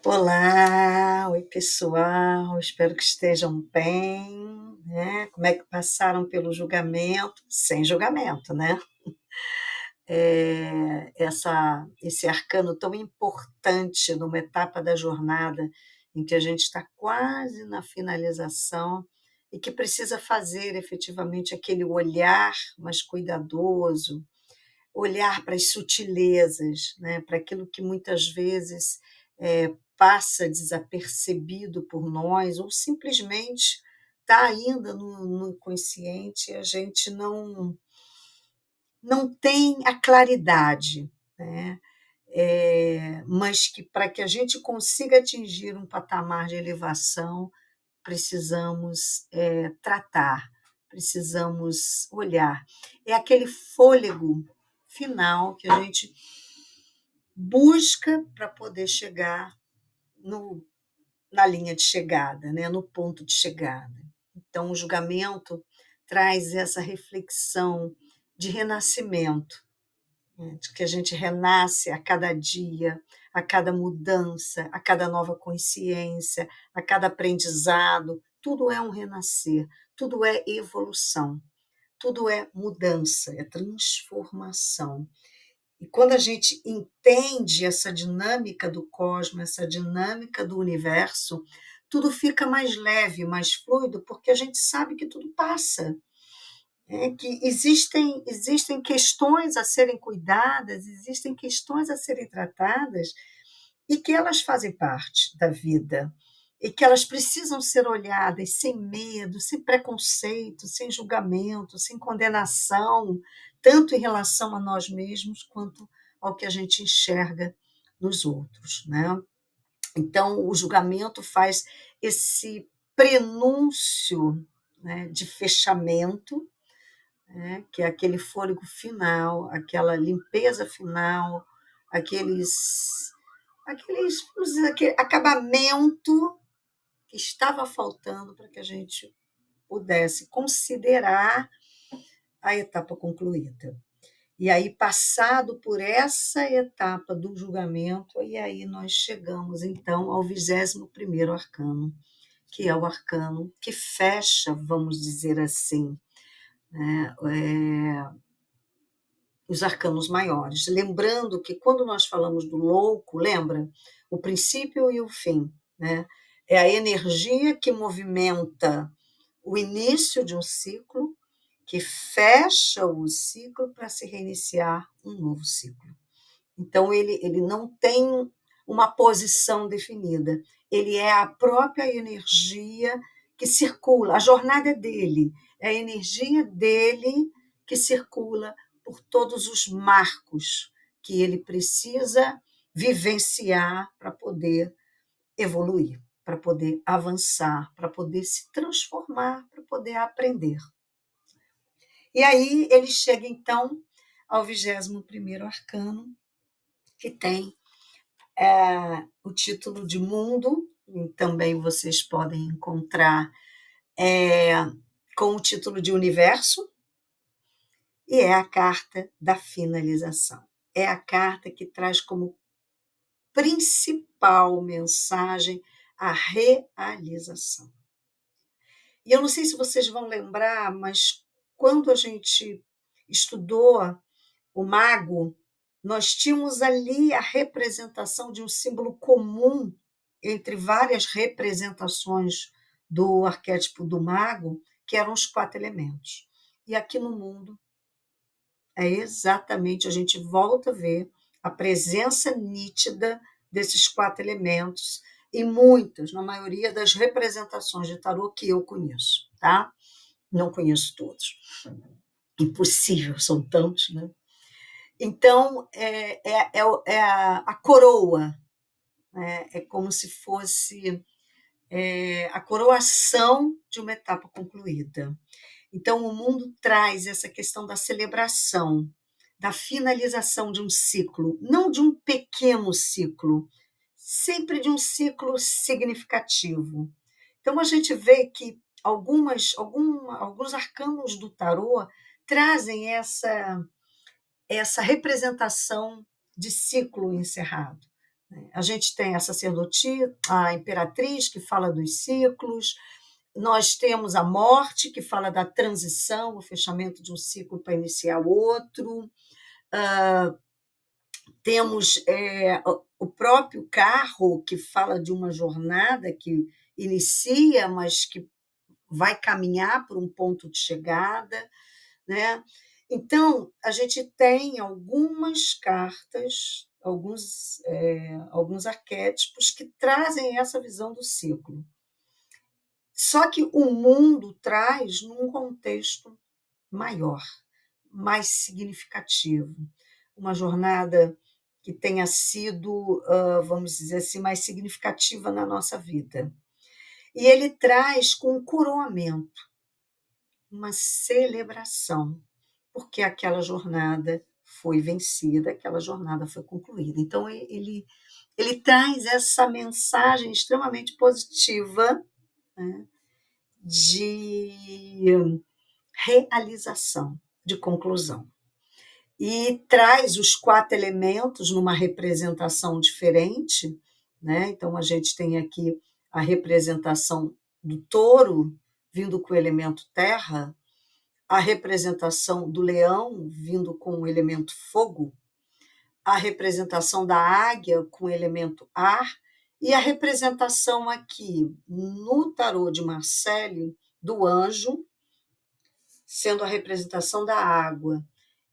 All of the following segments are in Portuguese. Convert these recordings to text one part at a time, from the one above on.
Olá, oi pessoal, espero que estejam bem, né? Como é que passaram pelo julgamento? Sem julgamento, né? Esse arcano tão importante numa etapa da jornada em que a gente está quase na finalização e que precisa fazer efetivamente aquele olhar mais cuidadoso, olhar para as sutilezas, né, para aquilo que muitas vezes passa desapercebido por nós, ou simplesmente está ainda no inconsciente e a gente não tem a claridade, né? Mas que para que a gente consiga atingir um patamar de elevação, precisamos tratar, precisamos olhar. É aquele fôlego final que a gente busca para poder chegar no, na linha de chegada, né? No ponto de chegada. Então, o julgamento traz essa reflexão de renascimento, né? De que a gente renasce a cada dia, a cada mudança, a cada nova consciência, a cada aprendizado. Tudo é um renascer, tudo é evolução, tudo é mudança, é transformação. E quando a gente entende essa dinâmica do cosmos, essa dinâmica do universo, tudo fica mais leve, mais fluido, porque a gente sabe que tudo passa, que existem questões a serem cuidadas, existem questões a serem tratadas, e que elas fazem parte da vida, e que elas precisam ser olhadas sem medo, sem preconceito, sem julgamento, sem condenação, tanto em relação a nós mesmos quanto ao que a gente enxerga nos outros, né? Então, o julgamento faz esse prenúncio, né, de fechamento, né, que é aquele fôlego final, aquela limpeza final, aqueles vamos dizer, aquele acabamento que estava faltando para que a gente pudesse considerar a etapa concluída. E aí, passado por essa etapa do julgamento, e aí nós chegamos, então, ao 21º arcano, que é o arcano que fecha, vamos dizer assim, né, os arcanos maiores. Lembrando que quando nós falamos do louco, lembra? O princípio e o fim, né? É a energia que movimenta o início de um ciclo, que fecha o ciclo para se reiniciar um novo ciclo. Então, ele não tem uma posição definida, ele é a própria energia que circula, a jornada é dele, é a energia dele que circula por todos os marcos que ele precisa vivenciar para poder evoluir, para poder avançar, para poder se transformar, para poder aprender. E aí ele chega, então, ao 21º arcano, que tem o título de Mundo, e também vocês podem encontrar com o título de Universo, e é a carta da finalização. É a carta que traz como principal mensagem a realização. E eu não sei se vocês vão lembrar, mas quando a gente estudou o mago, nós tínhamos ali a representação de um símbolo comum entre várias representações do arquétipo do mago, que eram os 4 elementos. E aqui no mundo é exatamente, a gente volta a ver a presença nítida desses 4 elementos em muitas, na maioria das representações de tarô que eu conheço, tá? Não conheço todos. Impossível, são tantos, né? Então, é a coroa, né? É como se fosse a coroação de uma etapa concluída. Então, o mundo traz essa questão da celebração, da finalização de um ciclo, não de um pequeno ciclo, sempre de um ciclo significativo. Então, a gente vê que alguns arcanos do tarô trazem essa representação de ciclo encerrado, A gente tem a sacerdotisa, a imperatriz, que fala dos ciclos, nós temos a morte, que fala da transição, o fechamento de um ciclo para iniciar outro. Temos o próprio carro, que fala de uma jornada que inicia, mas que vai caminhar por um ponto de chegada, né? Então, a gente tem algumas cartas, alguns arquétipos que trazem essa visão do ciclo. Só que o mundo traz num contexto maior, mais significativo, uma jornada que tenha sido, vamos dizer assim, mais significativa na nossa vida. E ele traz com um coroamento, uma celebração, porque aquela jornada foi vencida, aquela jornada foi concluída. Então, ele traz essa mensagem extremamente positiva, né, de realização, de conclusão. E traz os 4 elementos numa representação diferente, né? Então, a gente tem aqui a representação do touro, vindo com o elemento terra, a representação do leão, vindo com o elemento fogo, a representação da águia com o elemento ar, e a representação aqui no tarô de Marcelle do anjo, sendo a representação da água.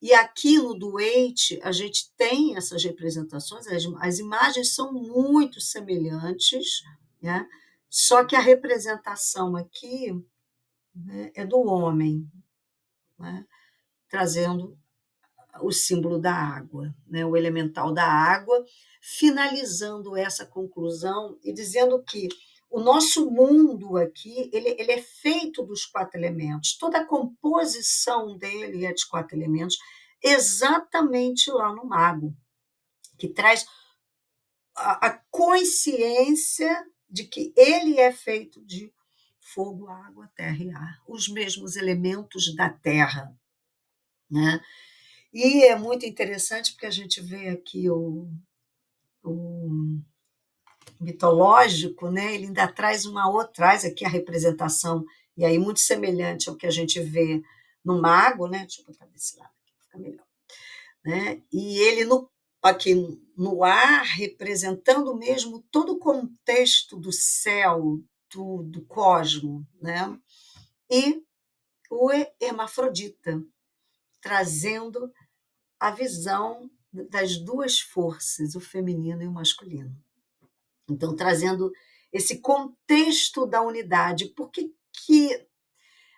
E aqui no Duete, a gente tem essas representações, as imagens são muito semelhantes, né? Só que a representação aqui, né, é do homem, né? Trazendo o símbolo da água, né? O elemental da água, finalizando essa conclusão e dizendo que o nosso mundo aqui ele é feito dos 4 elementos, toda a composição dele é de 4 elementos, exatamente lá no mago, que traz a consciência de que ele é feito de fogo, água, terra e ar, os mesmos elementos da terra, né? E é muito interessante porque a gente vê aqui o mitológico, né? Ele ainda traz traz aqui a representação, e aí muito semelhante ao que a gente vê no mago, né? Deixa eu botar desse lado aqui, fica melhor. Né? E ele aqui no ar, representando mesmo todo o contexto do céu, do cosmo, né? E o hermafrodita, trazendo a visão das 2 forças, o feminino e o masculino. Então, trazendo esse contexto da unidade. Por que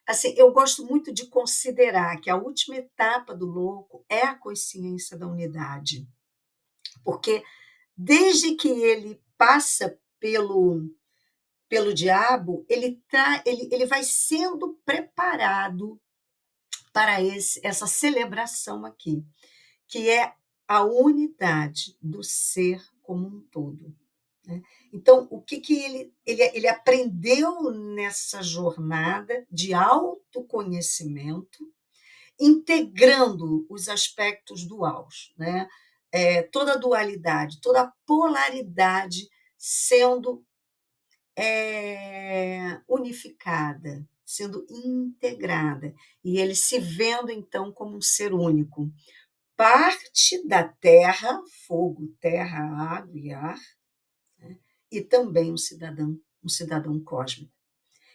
assim, eu gosto muito de considerar que a última etapa do louco é a consciência da unidade. Porque desde que ele passa pelo diabo, ele vai sendo preparado para essa celebração aqui, que é a unidade do ser como um todo, né? Então, o que ele aprendeu nessa jornada de autoconhecimento, integrando os aspectos duais, né? Toda a dualidade, toda a polaridade sendo unificada, sendo integrada, e ele se vendo então como um ser único, parte da terra, fogo, terra, água e ar, né? E também um cidadão cósmico.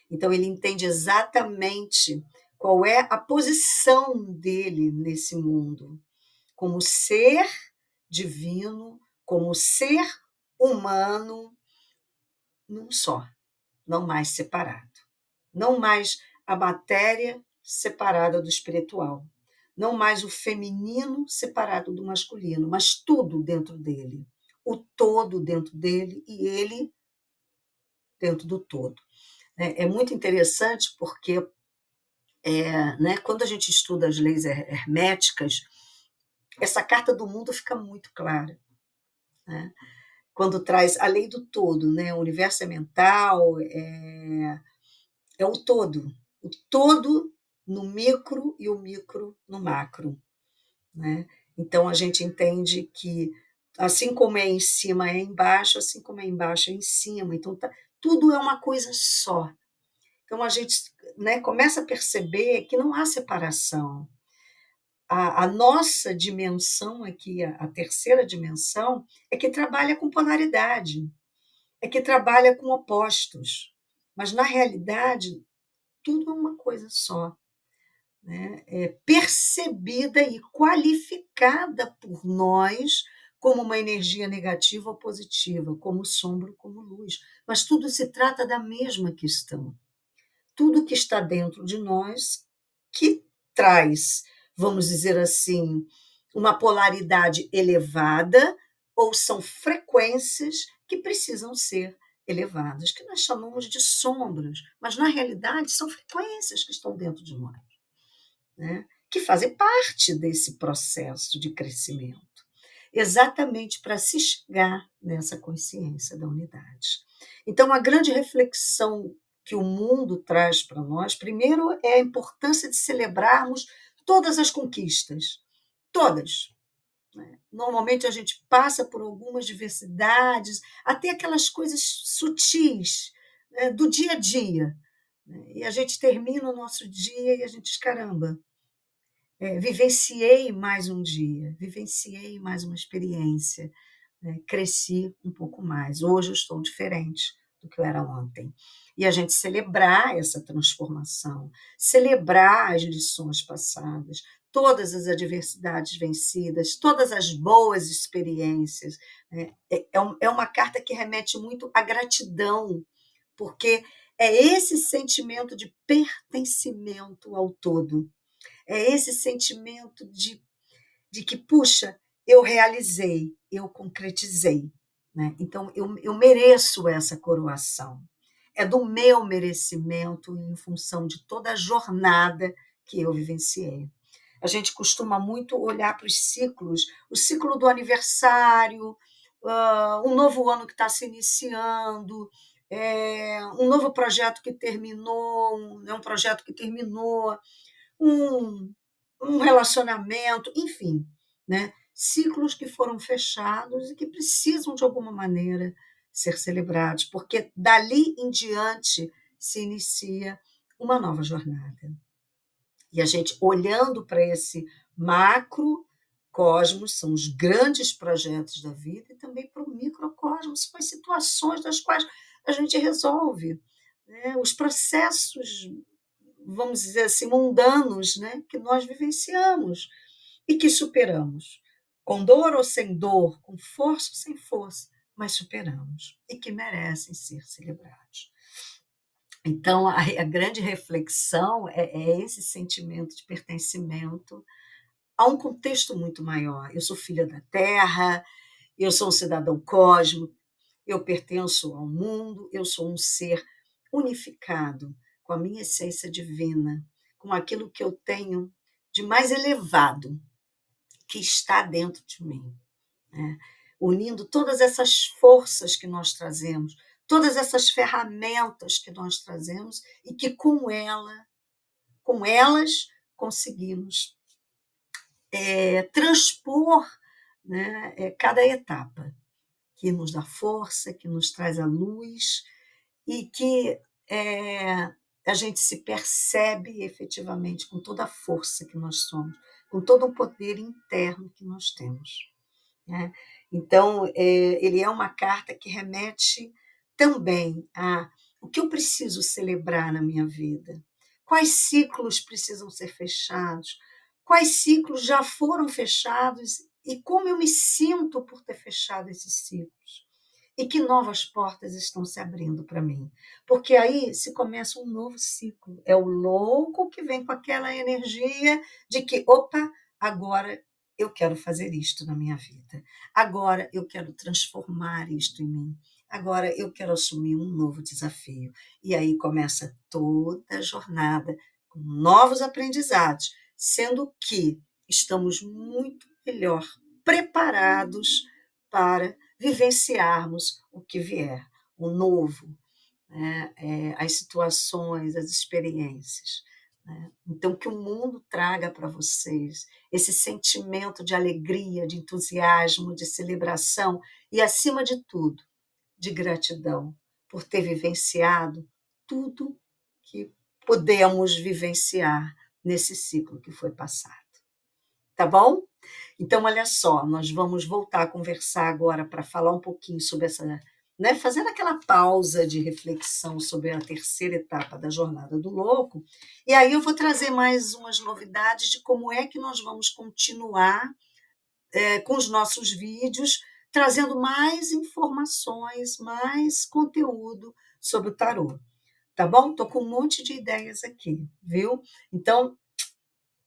Então ele entende exatamente qual é a posição dele nesse mundo, como ser divino, como ser humano, num só, não mais separado. Não mais a matéria separada do espiritual. Não mais o feminino separado do masculino, mas tudo dentro dele. O todo dentro dele e ele dentro do todo. É muito interessante porque, né, quando a gente estuda as leis herméticas, essa carta do mundo fica muito clara, né? Quando traz a lei do todo, né? O universo é mental, é o todo no micro e o micro no macro, né? Então a gente entende que Assim como é em cima é embaixo, assim como é embaixo é em cima. Então, tudo é uma coisa só. Então, a gente, né, começa a perceber que não há separação. A nossa dimensão aqui, a terceira dimensão, é que trabalha com polaridade, é que trabalha com opostos. Mas, na realidade, tudo é uma coisa só, né? É percebida e qualificada por nós como uma energia negativa ou positiva, como sombra ou como luz. Mas tudo se trata da mesma questão. Tudo que está dentro de nós que traz, vamos dizer assim, uma polaridade elevada, ou são frequências que precisam ser elevadas, que nós chamamos de sombras, mas na realidade são frequências que estão dentro de nós, né? Que fazem parte desse processo de crescimento, exatamente para se chegar nessa consciência da unidade. Então, a grande reflexão que o mundo traz para nós, primeiro, é a importância de celebrarmos todas as conquistas, todas. Né? Normalmente a gente passa por algumas diversidades, até aquelas coisas sutis, né, do dia a dia. Né? E a gente termina o nosso dia e a gente diz: caramba, vivenciei mais um dia, vivenciei mais uma experiência, né? Cresci um pouco mais. Hoje eu estou diferente do que eu era ontem. E a gente celebrar essa transformação, celebrar as lições passadas, todas as adversidades vencidas, todas as boas experiências. Né? É uma carta que remete muito à gratidão, porque é esse sentimento de pertencimento ao todo, é esse sentimento de que, puxa, eu realizei, eu concretizei. Né? Então, eu mereço essa coroação. É do meu merecimento em função de toda a jornada que eu vivenciei. A gente costuma muito olhar para os ciclos, o ciclo do aniversário, um novo ano que está se iniciando, um novo projeto que terminou, um projeto que terminou, um, um relacionamento, enfim, né? Ciclos que foram fechados e que precisam, de alguma maneira, ser celebrados, porque dali em diante se inicia uma nova jornada. E a gente, olhando para esse macrocosmos, são os grandes projetos da vida, e também para o microcosmos, são as situações das quais a gente resolve, né? Os processos, vamos dizer assim, mundanos, né? Que nós vivenciamos e que superamos, com dor ou sem dor, com força ou sem força, mas superamos e que merecem ser celebrados. Então, a grande reflexão é esse sentimento de pertencimento a um contexto muito maior. Eu sou filha da Terra, eu sou um cidadão cósmico, eu pertenço ao mundo, eu sou um ser unificado com a minha essência divina, com aquilo que eu tenho de mais elevado que está dentro de mim, né? Unindo todas essas forças que nós trazemos, todas essas ferramentas que nós trazemos e que com elas conseguimos transpor, né, cada etapa, que nos dá força, que nos traz a luz e que a gente se percebe efetivamente com toda a força que nós somos, com todo o poder interno que nós temos. Né? Então, ele é uma carta que remete também a o que eu preciso celebrar na minha vida, quais ciclos precisam ser fechados, quais ciclos já foram fechados e como eu me sinto por ter fechado esses ciclos. E que novas portas estão se abrindo para mim. Porque aí se começa um novo ciclo. É o louco que vem com aquela energia de que, opa, agora eu quero fazer isto na minha vida. Agora eu quero transformar isto em mim. Agora eu quero assumir um novo desafio. E aí começa toda a jornada com novos aprendizados, sendo que estamos muito melhor preparados para vivenciarmos o que vier, o novo, né? As situações, as experiências. né. Então que o mundo traga para vocês esse sentimento de alegria, de entusiasmo, de celebração e, acima de tudo, de gratidão por ter vivenciado tudo que podemos vivenciar nesse ciclo que foi passado, tá bom? Então, olha só, nós vamos voltar a conversar agora para falar um pouquinho sobre essa, né, fazendo aquela pausa de reflexão sobre a terceira etapa da Jornada do Louco, e aí eu vou trazer mais umas novidades de como é que nós vamos continuar com os nossos vídeos, trazendo mais informações, mais conteúdo sobre o tarô. Tá bom? Estou com um monte de ideias aqui, viu? Então,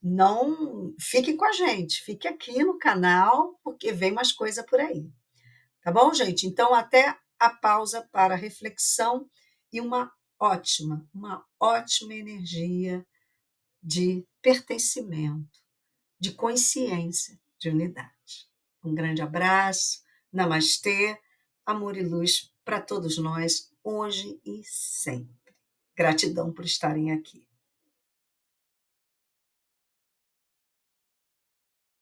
não fiquem com a gente, fique aqui no canal, porque vem mais coisa por aí. Tá bom, gente? Então, até a pausa para reflexão e uma ótima energia de pertencimento, de consciência, de unidade. Um grande abraço, namastê, amor e luz para todos nós, hoje e sempre. Gratidão por estarem aqui.